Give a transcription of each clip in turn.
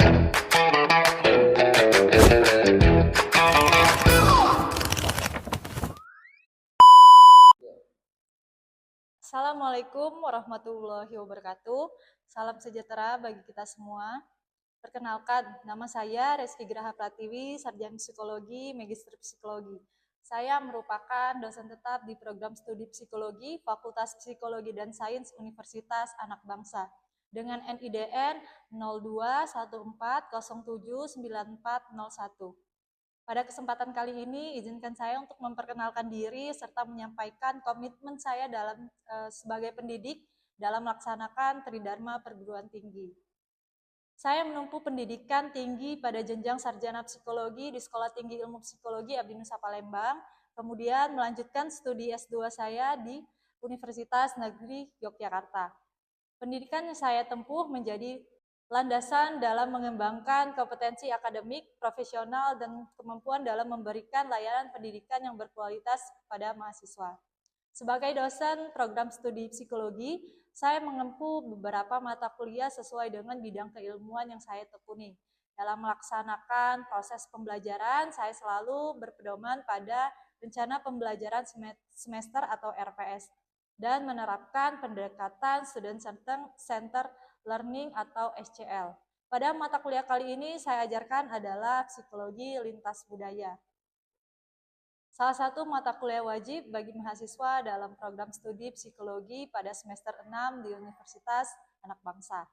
Assalamualaikum warahmatullahi wabarakatuh. Salam sejahtera bagi kita semua. Perkenalkan, nama saya Reski Graha Pratiwi, Sarjana Psikologi, Magister Psikologi. Saya merupakan dosen tetap di program studi Psikologi, Fakultas Psikologi dan Sains Universitas Anak Bangsa dengan NIDN 0214079401. Pada kesempatan kali ini, izinkan saya untuk memperkenalkan diri serta menyampaikan komitmen saya sebagai pendidik dalam melaksanakan Tridharma Perguruan Tinggi. Saya menempuh pendidikan tinggi pada jenjang sarjana psikologi di Sekolah Tinggi Ilmu Psikologi Abdi Nusa Palembang, kemudian melanjutkan studi S2 saya di Universitas Negeri Yogyakarta. Pendidikan yang saya tempuh menjadi landasan dalam mengembangkan kompetensi akademik, profesional, dan kemampuan dalam memberikan layanan pendidikan yang berkualitas pada mahasiswa. Sebagai dosen program studi psikologi, saya menempuh beberapa mata kuliah sesuai dengan bidang keilmuan yang saya tekuni. Dalam melaksanakan proses pembelajaran, saya selalu berpedoman pada rencana pembelajaran semester atau RPS dan menerapkan pendekatan Student Center Learning atau SCL. Pada mata kuliah kali ini saya ajarkan adalah Psikologi Lintas Budaya. Salah satu mata kuliah wajib bagi mahasiswa dalam program studi psikologi pada semester 6 di Universitas Anak Bangsa.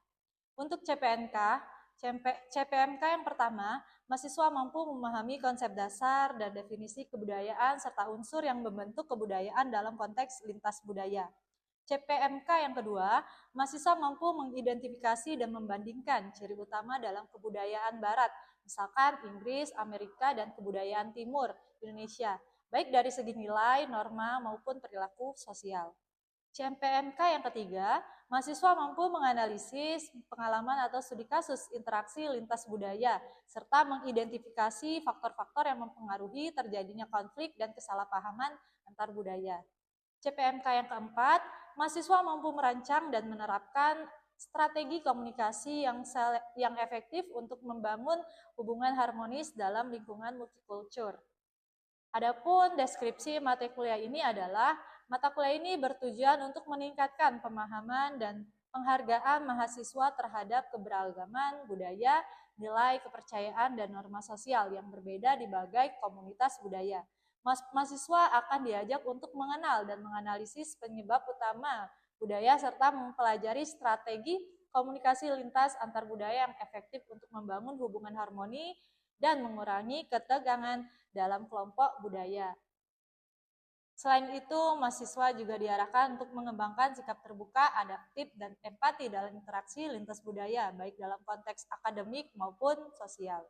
Untuk CPMK yang pertama, mahasiswa mampu memahami konsep dasar dan definisi kebudayaan serta unsur yang membentuk kebudayaan dalam konteks lintas budaya. CPMK yang kedua, mahasiswa mampu mengidentifikasi dan membandingkan ciri utama dalam kebudayaan Barat, misalkan Inggris, Amerika, dan kebudayaan Timur, Indonesia, baik dari segi nilai, norma, maupun perilaku sosial. CPMK yang ketiga, mahasiswa mampu menganalisis pengalaman atau studi kasus interaksi lintas budaya, serta mengidentifikasi faktor-faktor yang mempengaruhi terjadinya konflik dan kesalahpahaman antar budaya. CPMK yang keempat, mahasiswa mampu merancang dan menerapkan strategi komunikasi yang efektif untuk membangun hubungan harmonis dalam lingkungan multikultur. Adapun deskripsi mata kuliah ini adalah, mata kuliah ini bertujuan untuk meningkatkan pemahaman dan penghargaan mahasiswa terhadap keberagaman budaya, nilai, kepercayaan, dan norma sosial yang berbeda di berbagai komunitas budaya. Mahasiswa akan diajak untuk mengenal dan menganalisis penyebab utama budaya serta mempelajari strategi komunikasi lintas antar budaya yang efektif untuk membangun hubungan harmoni dan mengurangi ketegangan dalam kelompok budaya. Selain itu, mahasiswa juga diarahkan untuk mengembangkan sikap terbuka, adaptif, dan empati dalam interaksi lintas budaya, baik dalam konteks akademik maupun sosial.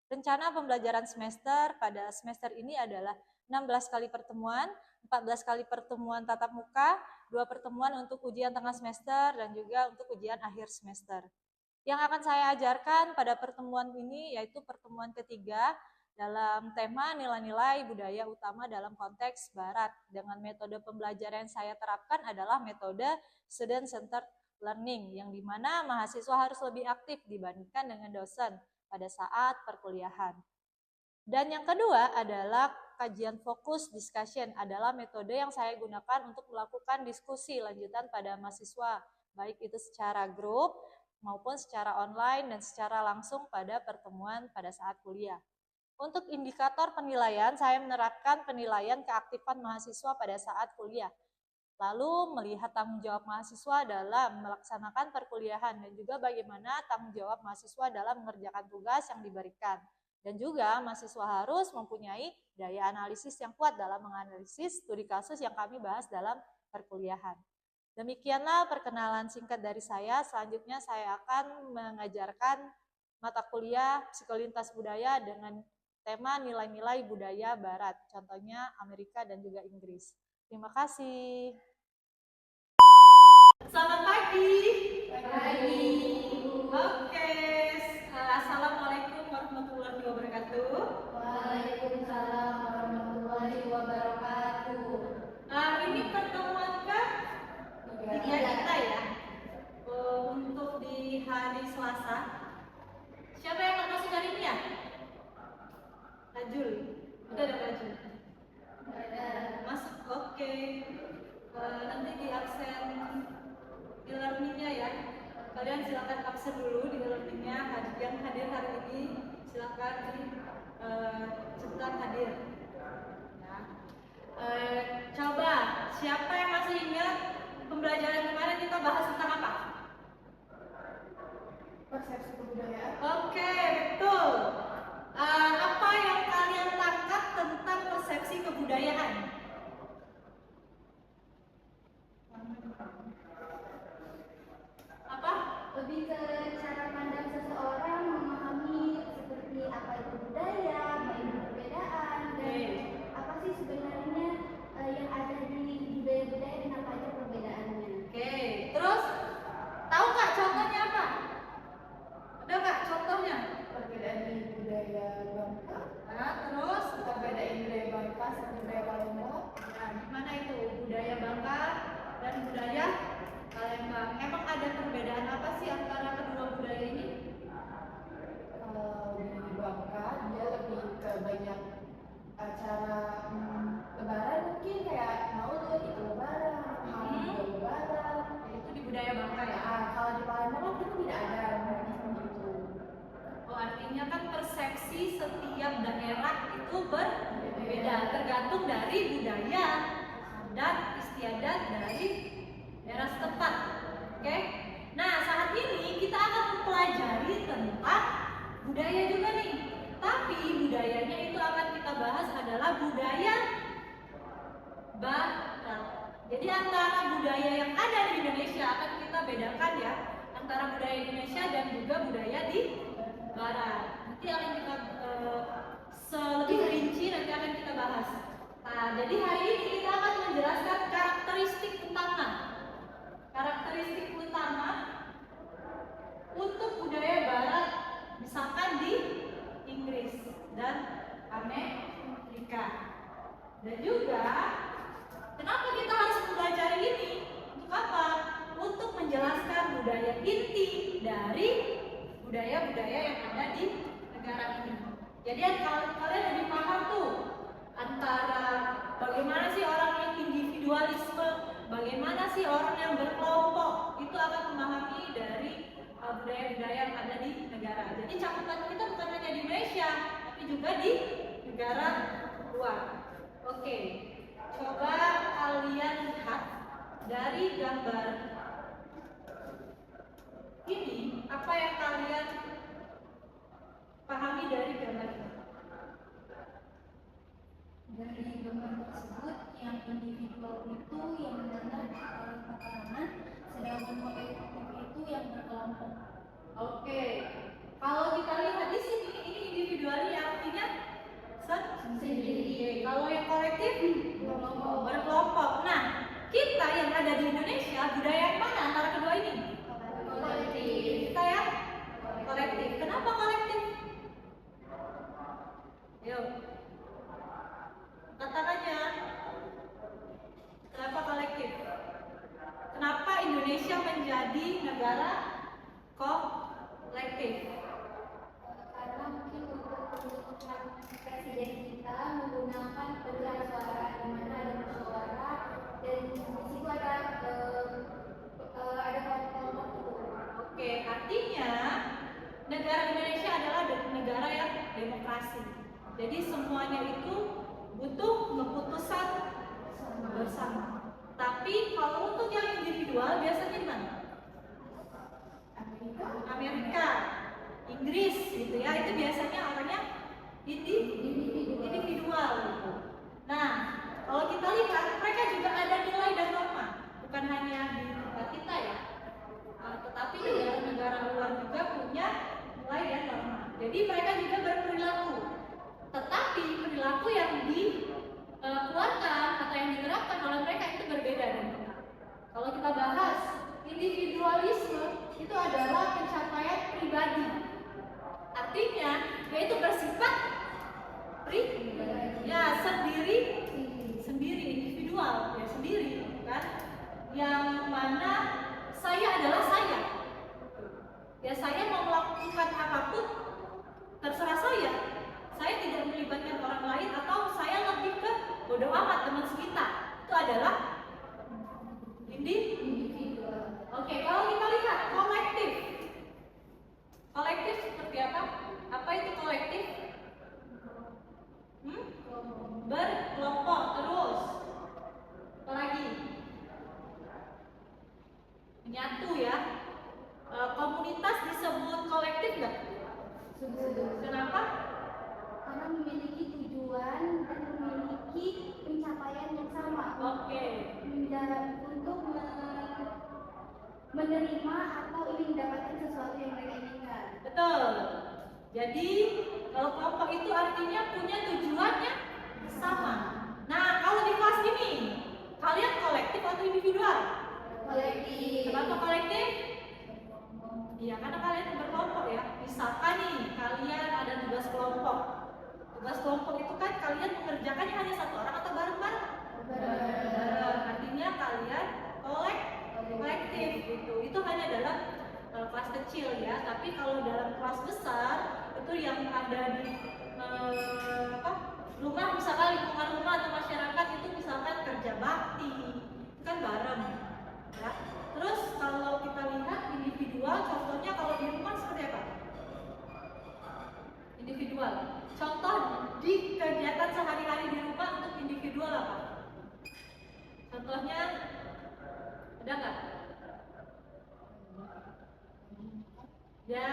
Rencana pembelajaran semester pada semester ini adalah 16 kali pertemuan, 14 kali pertemuan tatap muka, 2 pertemuan untuk ujian tengah semester, dan juga untuk ujian akhir semester. Yang akan saya ajarkan pada pertemuan ini yaitu pertemuan ketiga dalam tema nilai-nilai budaya utama dalam konteks Barat. Dengan metode pembelajaran yang saya terapkan adalah metode Student Center Learning, yang dimana mahasiswa harus lebih aktif dibandingkan dengan dosen pada saat perkuliahan. Dan yang kedua adalah kajian fokus discussion, adalah metode yang saya gunakan untuk melakukan diskusi lanjutan pada mahasiswa, baik itu secara grup maupun secara online dan secara langsung pada pertemuan pada saat kuliah. Untuk indikator penilaian, saya menerapkan penilaian keaktifan mahasiswa pada saat kuliah. Lalu melihat tanggung jawab mahasiswa dalam melaksanakan perkuliahan dan juga bagaimana tanggung jawab mahasiswa dalam mengerjakan tugas yang diberikan. Dan juga mahasiswa harus mempunyai daya analisis yang kuat dalam menganalisis studi kasus yang kami bahas dalam perkuliahan. Demikianlah perkenalan singkat dari saya. Selanjutnya saya akan mengajarkan mata kuliah Psikolintas Budaya dengan tema nilai-nilai budaya Barat, contohnya Amerika dan juga Inggris. Terima kasih. Selamat pagi. Pagi. Oke, Assalamualaikum warahmatullahi wabarakatuh. Waalaikumsalam warahmatullahi wabarakatuh. Ini pertemuan ketiga kita ya. Untuk di hari Selasa. daerah itu berbeda, tergantung dari budaya dan istiadat dari daerah setempat. Oke? Nah, saat ini kita akan mempelajari tentang budaya juga nih. Tapi budayanya itu akan kita bahas adalah budaya Barat. Jadi antara budaya yang ada di Indonesia akan kita bedakan ya, antara budaya Indonesia dan juga budaya di Barat. Nanti akan kita lebih rinci nanti akan kita bahas. Nah, jadi hari ini kita akan menjelaskan karakteristik utama untuk budaya Barat, misalkan di Inggris dan Amerika. Dan juga kenapa kita harus mempelajari ini? Untuk apa? Untuk menjelaskan budaya inti dari budaya-budaya yang ada di negara ini. Jadi kalau kalian lebih paham tuh antara bagaimana sih orang yang individualisme, bagaimana sih orang yang berkelompok, itu akan memahami dari budaya-budaya yang ada di negara. Jadi cakupan kita bukan hanya di Indonesia, tapi juga di negara luar. Oke, coba kalian lihat dari gambar ini, apa yang kalian pahami dari gambar ini? Dari gambar tersebut, yang individual itu yang benar peperangan, sedangkan kolektif itu yang berkelompok. Oke, kalau kita lihat di sini, ini individualnya artinya sendiri. Kalau yang kolektif berkelompok. Nah, kita yang ada di Indonesia, budaya yang mana antara kedua ini? Kolektif. Kita ya kolektif. Kenapa kolektif? Yuk, katakan aja. Kenapa kolektif? Kenapa Indonesia menjadi negara kolektif? Karena mungkin untuk pemilihan presiden kita menggunakan perolehan suara, di mana ada musyawarah dan di situ ada kelompok itu. Oke, artinya negara Indonesia adalah negara yang demokrasi. Jadi semuanya itu butuh keputusan bersama. Tapi kalau untuk yang individual biasanya di mana? Amerika, Inggris gitu ya, itu biasanya orangnya individual gitu. Nah, kalau kita lihat mereka juga ada nilai dan norma, bukan hanya di tempat kita ya, tetapi negara-negara luar juga punya nilai dan norma. Jadi mereka juga berperilaku, tetapi perilaku yang dikeluarkan atau yang diterapkan oleh mereka itu berbeda dengan kita. Kalau kita bahas individualisme itu adalah pencapaian pribadi, artinya yaitu bersifat ya sendiri individual ya sendiri kan, yang mana saya adalah saya ya, saya mau melakukan apapun terserah saya tidak melibatkan orang lain, atau saya lebih ke bodoh amat teman sekitar, itu adalah individual. Oke, kalau kita lihat kolektif seperti apa? Apa itu kolektif? Berkelompok. Terus apa lagi? Menyatu ya. Komunitas disebut kolektif nggak? Kenapa? Karena memiliki tujuan dan memiliki pencapaian yang sama. Oke. Untuk menerima atau ingin mendapatkan sesuatu yang mereka inginkan. Betul. Jadi kalau kelompok itu artinya punya tujuan yang sama. Nah, kalau di kelas ini kalian kolektif atau individual? Kolektif. Kenapa kolektif? Iya, karena kalian berkelompok ya. Misalkan nih, kalian ada tugas kelompok. Tugas kelompok itu kan kalian mengerjakannya hanya satu orang atau bareng-bareng? Bareng. Artinya kalian kolektif gitu. Itu hanya dalam kelas kecil ya. Tapi kalau dalam kelas besar itu yang ada di rumah, misalkan lingkungan rumah atau masyarakat itu misalkan kerja bakti, itu kan bareng ya. Terus kalau kita lihat individual, contohnya kalau di rumah seperti apa? Individual. Contoh di sehari-hari di rumah untuk individual apa? Contohnya ada nggak? Ya,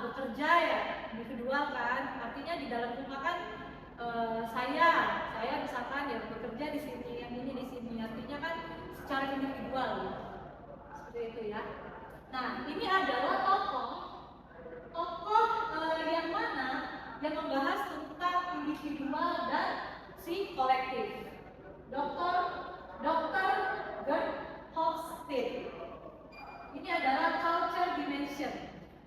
bekerja ya, individual kan. Artinya di dalam rumah kan saya misalkan ya bekerja di sini, yang ini di sini. Artinya kan secara individual, seperti itu ya. Nah, ini adalah tokoh yang mana yang membahas tentang individual dan si kolektif. Dr. Gerd Hofstede. Ini adalah culture dimension.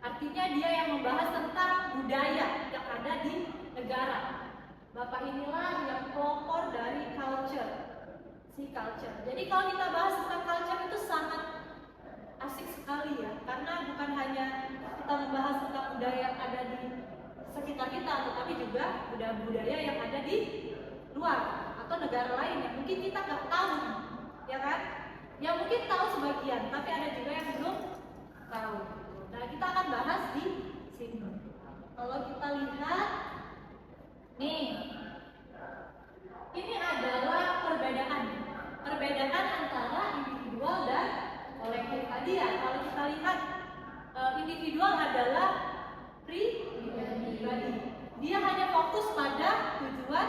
Artinya dia yang membahas tentang budaya yang ada di negara. Bapak inilah yang pelopor dari culture. Jadi kalau kita bahas tentang culture itu sangat asik sekali ya, karena bukan hanya kita membahas tentang budaya yang ada di sekitar kita, tetapi juga budaya yang ada di luar atau negara lain yang mungkin kita nggak tahu, ya kan? Yang mungkin tahu sebagian, tapi ada juga yang belum tahu. Nah, kita akan bahas di sini. Kalau kita lihat, nih, ini adalah perbedaan antara individual dan kolektif tadi ya. Kalau kita lihat, individual adalah pribadi. Dia hanya fokus pada tujuan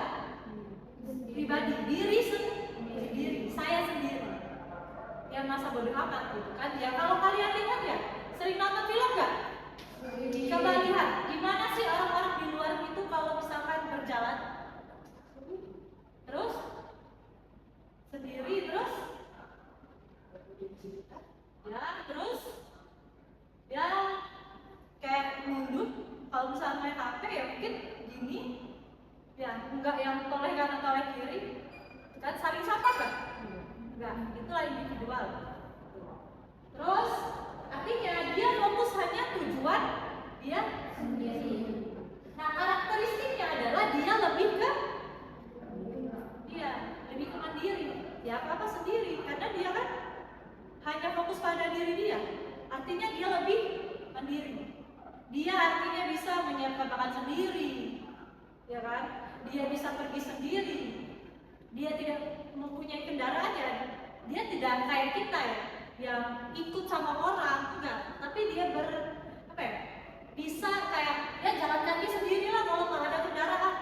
pribadi, diri sendiri, saya sendiri. Ya masa bodoh amat gitu kan ya. Kalau kalian lihat ya, sering nonton film nggak? Coba lihat, gimana sih orang-orang di luar itu kalau misalkan berjalan terus sendiri, terus ya kayak nunduk. Kalau misalnya main HP ya mungkin gini ya, enggak yang toleh kanan toleh kiri kan, saling sapa kan? Enggak, itulah individual. Terus artinya dia fokus hanya tujuan dia sendiri. Nah, karakteristiknya adalah dia lebih ke mandiri. Ya apa sendiri, karena dia kan hanya fokus pada diri dia. Artinya dia lebih mandiri. Dia artinya bisa menyiapkan makan sendiri, ya kan? Dia bisa pergi sendiri. Dia tidak mempunyai kendaraan ya. Dia tidak kayak kita ya, yang ikut sama orang, enggak. Tapi dia bisa kayak ya jalan kaki sendirilah kalau nggak ada kendaraan.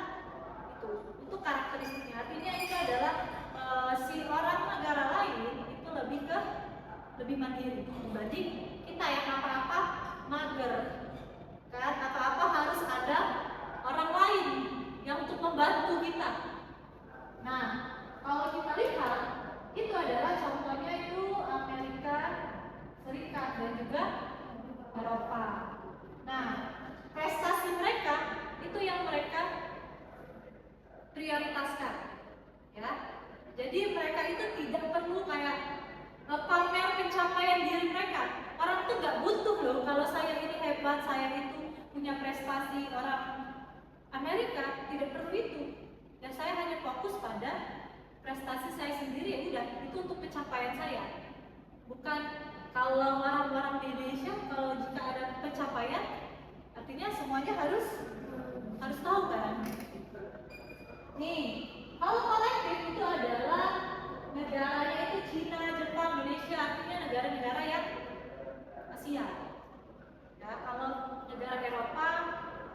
Itu karakteristiknya. Artinya itu adalah si orang negara lain itu lebih mandiri dibanding kita yang apa-apa mager kan, apa-apa harus ada orang lain yang untuk membantu kita. Nah, kalau kita lihat itu adalah contohnya itu Amerika Serikat dan juga Eropa. Nah, prestasi mereka itu yang mereka prioritaskan, ya. Jadi mereka itu tidak perlu kayak pamer pencapaian diri mereka. Orang tuh nggak butuh loh kalau saya ini hebat, saya itu punya prestasi. Orang Amerika tidak perlu itu. Dan saya hanya fokus pada prestasi saya sendiri, ya udah, itu untuk pencapaian saya. Bukan kalau orang-orang di Indonesia kalau jika ada pencapaian, artinya semuanya harus tahu kan. Nih, kalau kolektif itu adalah negaranya itu Cina, Jepang, Indonesia, artinya negara-negara yang Asia. Ya, kalau negara Eropa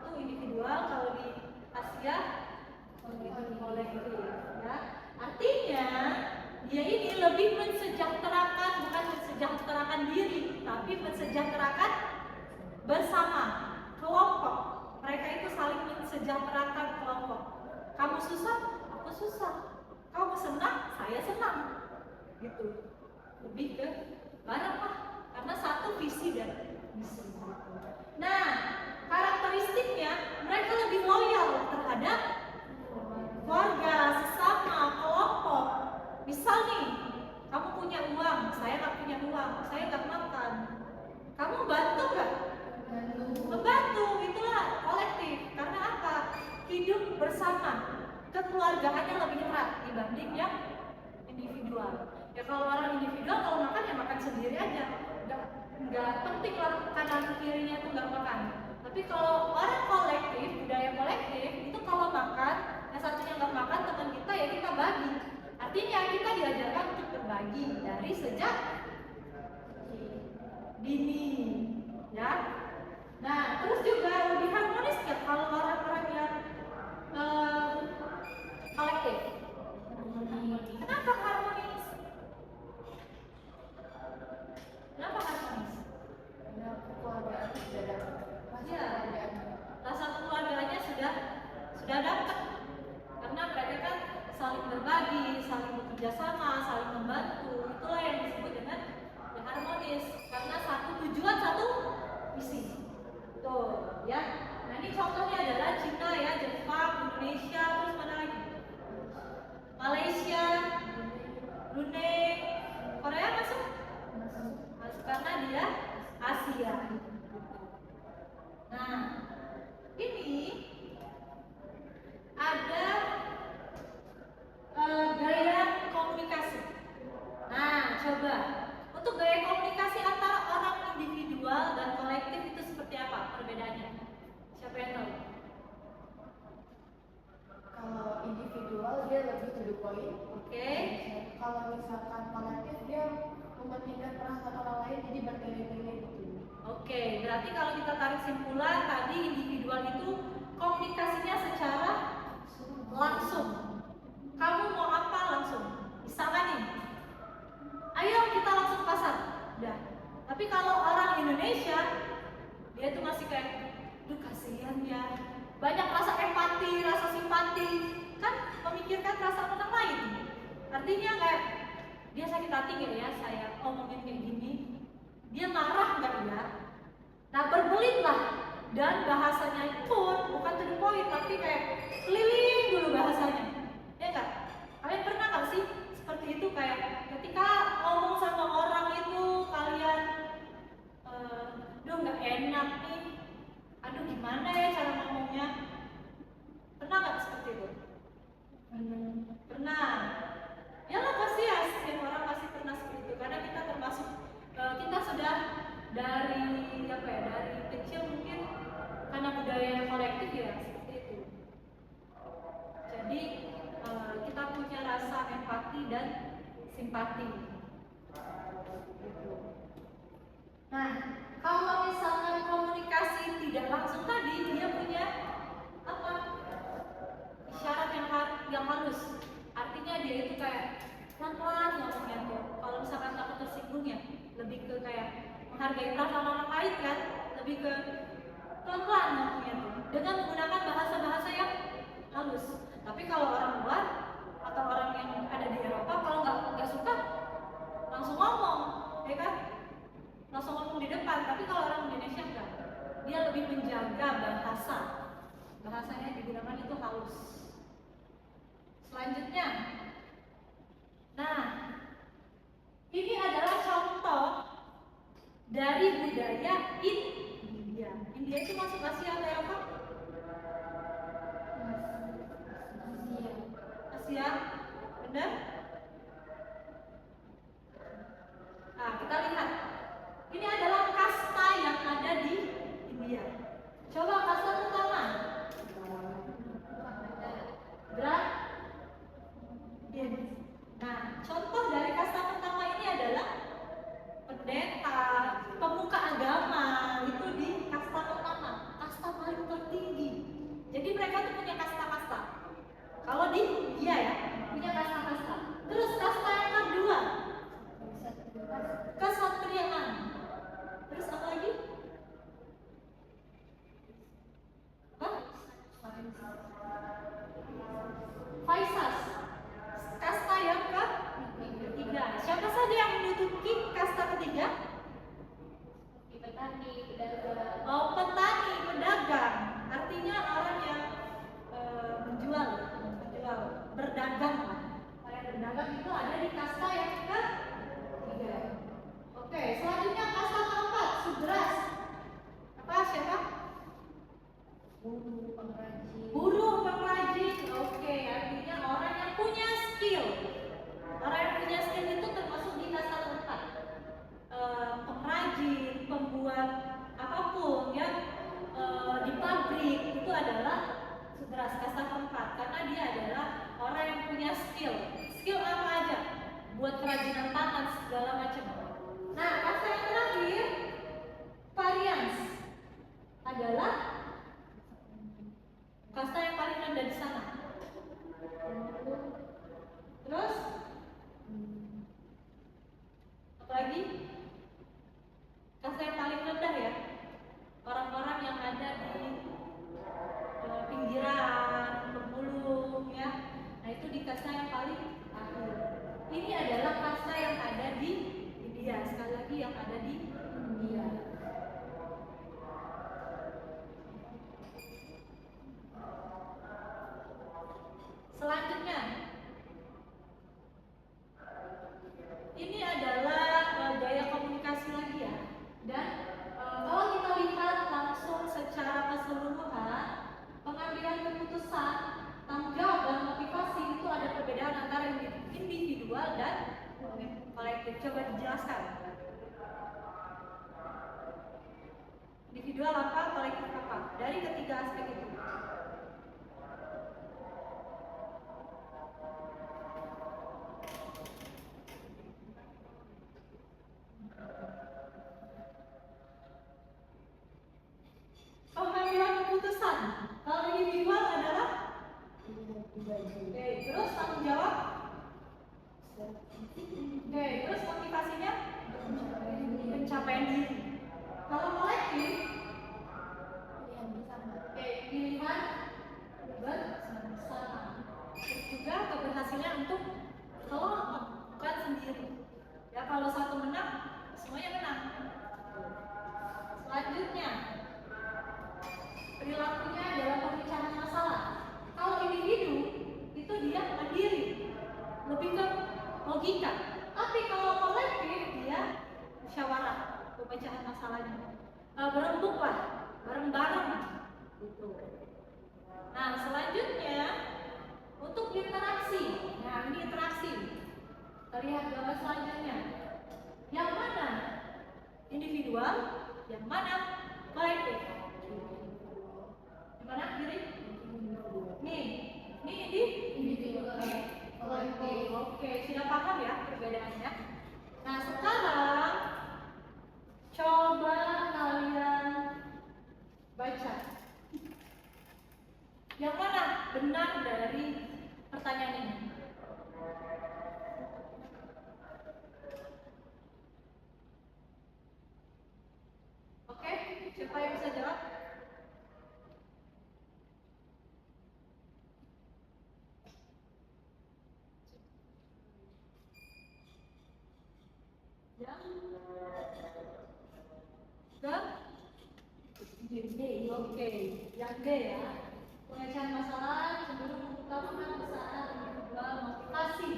itu individual, kalau di Asia kolektif. Ya, artinya dia ini lebih mensejahterakan, bukan mensejahterakan diri, tapi mensejahterakan bersama kelompok. Mereka itu saling mensejahterakan kelompok. Kamu susah, aku susah. Kamu senang, saya senang. Gitu. Lebih ke bareng lah, karena satu visi dan misi. Nah, karakteristiknya mereka lebih loyal terhadap keluarga, sesama, kelompok. Misal nih, kamu punya uang, saya nggak punya uang, saya nggak makan. Kamu bantu nggak? Membantu, itulah kolektif. Karena apa? Hidup bersama, kekeluargaannya lebih erat dibanding yang individual. Ya kalau orang individual kalau makan ya makan sendiri aja, nggak penting orang kanan kirinya itu nggak makan. Tapi kalau orang kolektif, budaya kolektif itu kalau makan yang satunya nggak makan teman kita, ya kita bagi. Artinya kita diajarkan untuk berbagi dari sejak dini, ya. Nah, terus juga lebih harmonis nggak kalau orang-orang yang kolektif? Kenapa harmonis? Kenapa harmonis? Karena kekeluargaan sudah dapat. Ya, rasa kekeluargaannya sudah dapat, karena mereka kan saling berbagi, saling bekerja sama, saling membantu. Itulah yang disebut dengan ya, harmonis, karena satu tujuan, satu misi. Tuh, ya. Nah, ini contohnya adalah Cina ya, Jepang, Indonesia, terus mana lagi? Malaysia, Brunei, Korea masuk? Masuk karena dia Asia. Nah, ini ada gaya komunikasi. Nah, coba untuk gaya komunikasi antara orang individual dan kolektif itu seperti apa perbedaannya? Siapa yang tahu? Kalau individual dia lebih to the point. Oke. Kalau misalkan kolektif dia mementingkan perasaan orang lain, jadi bertele-tele gitu. Oke, berarti kalau kita tarik simpulan tadi individual itu komunikasinya secara langsung. Kamu mau apa langsung? Misalkan nih, ayo kita langsung pasar. Udah. Tapi kalau orang Indonesia, dia tuh masih kayak, duh kasihan ya. Banyak rasa empati, rasa simpati, kan memikirkan perasaan orang lain. Artinya kayak dia sakit hati nggak ya saya ngomongin kayak gini, dia marah nggak ya? Nah, berbelit lah, dan bahasanya pun bukan to the point tapi kayak keliling dulu bahasanya, ya nggak? Kalian pernah nggak sih seperti itu, kayak ketika ngomong sama orang itu kalian duh nggak enak nih, aduh gimana ya cara ngomongnya? Pernah nggak seperti itu? Pernah. Ya lah pasti ya, setiap orang pasti pernah seperti itu, karena kita termasuk kita sudah dari apa ya, dari kecil mungkin karena budaya yang kolektif ya seperti itu. Jadi kita punya rasa empati dan simpati. Nah, kalau misalkan komunikasi tidak langsung tadi, dia punya apa? Isyarat yang halus. Artinya dia itu kayak pelan-pelan ngomongnya tuh. Kalau misalkan kamu tersinggung ya, lebih ke kayak menghargai perasaan orang lain kan, lebih ke pelan-pelan ngomongnya tuh, dengan menggunakan bahasa-bahasa yang halus. Tapi kalau orang luar atau orang yang ada di Eropa, kalau nggak suka langsung ngomong, ya kan? Langsung ngomong di depan. Tapi kalau orang Indonesia enggak, dia lebih menjaga bahasanya digunakan itu halus. Selanjutnya, nah ini adalah contoh dari budaya India. India itu masuk Asia atau Eropa? Asia, benar? Nah, kita lihat. Ini adalah kasta yang ada di India. Coba kasta pertama. Nah, contoh dari kasta pertama ini adalah pendeta, pemuka agama, itu di kasta pertama, kasta paling tertinggi. Jadi mereka tuh punya kasta-kasta. Kalau di India ya, punya kasta-kasta. Terus kasta yang kedua, kesatriaan. Terus apa lagi? Vaisas. Kasta yang ketiga. Siapa saja yang menduduki kasta ketiga? Petani, pedagang. Oh, petani, pedagang. Artinya orang yang menjual, berdagang. Orang yang berdagang itu ada di kasta yang ketiga. Oke, selanjutnya kasta keempat, sudras. Apa siapa? Buruh pengrajin. Oke, artinya orang yang punya skill. Orang yang punya skill itu termasuk di kasta keempat. Pengrajin, pembuat apapun yang di pabrik itu adalah Sutras kasta keempat, karena dia adalah orang yang punya skill. Skill apa aja? Buat kerajinan tangan segala macam. Nah, kasta yang terakhir Parians adalah kasta yang paling rendah di sana. Terus apa lagi? Kasta yang paling rendah ya, orang-orang yang ada di pinggiran, pemulung ya. Nah itu di kasta yang paling akhir. Ini adalah kasta yang ada di India. Sekali lagi yang ada di India. Selanjutnya, ini adalah gaya komunikasi lagi ya. Dan kalau kita lihat langsung secara keseluruhan, pengambilan keputusan, tanggung jawab dan motivasi itu ada perbedaan antara individual dan kolektif. Coba dijelaskan. Individual apa, kolektif apa? Dari ketiga aspek itu. Pengambilan keputusan. Kalau individual adalah oke, terus tanggung jawab. Oke, terus motivasinya pencapaian diri. Kalau kolektif, oke, pilihan bersama. Terus juga keberhasilan untuk kelompok, bukan sendiri. Ya kalau satu menang, semuanya menang. Selanjutnya, perilakunya adalah pemecahan masalah. Kalau individu itu dia mandiri, lebih ke logika. Tapi kalau kolektif dia musyawarah, pemecahan masalahnya. Berembuk lah, bareng-bareng gitu. Nah selanjutnya untuk interaksi. Nah ini interaksi. Terlihat gambar selanjutnya. Yang mana individual, yang mana kolektif? Yang mana kiri? Nih, ini individual. Oke, sudah paham ya perbedaannya. Nah sekarang coba kalian baca. Yang mana benar dari pertanyaan ini? Oke, siapa yang bisa jawab? Oke, yang D ya. Pemecahan masalah cenderung mengutamakan usaha individual, motivasi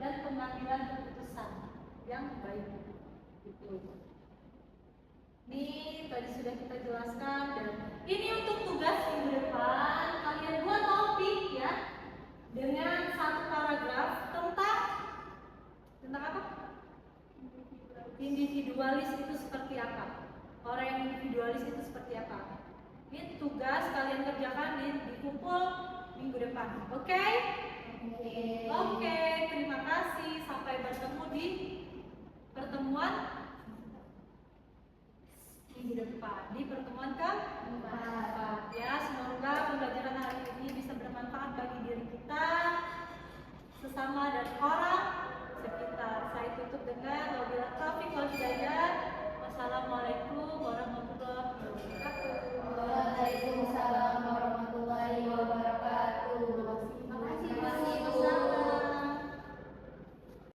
dan pengambilan keputusan yang baik. Gitu. Ini tadi sudah kita jelaskan dan ini untuk tugas minggu depan kalian buat topik ya dengan satu paragraf tentang apa? Individualis itu seperti apa? Orang yang individualis itu seperti apa? Ini tugas kalian kerjakan di kumpul minggu depan. Oke? Oke, terima kasih. Sampai bertemu di pertemuan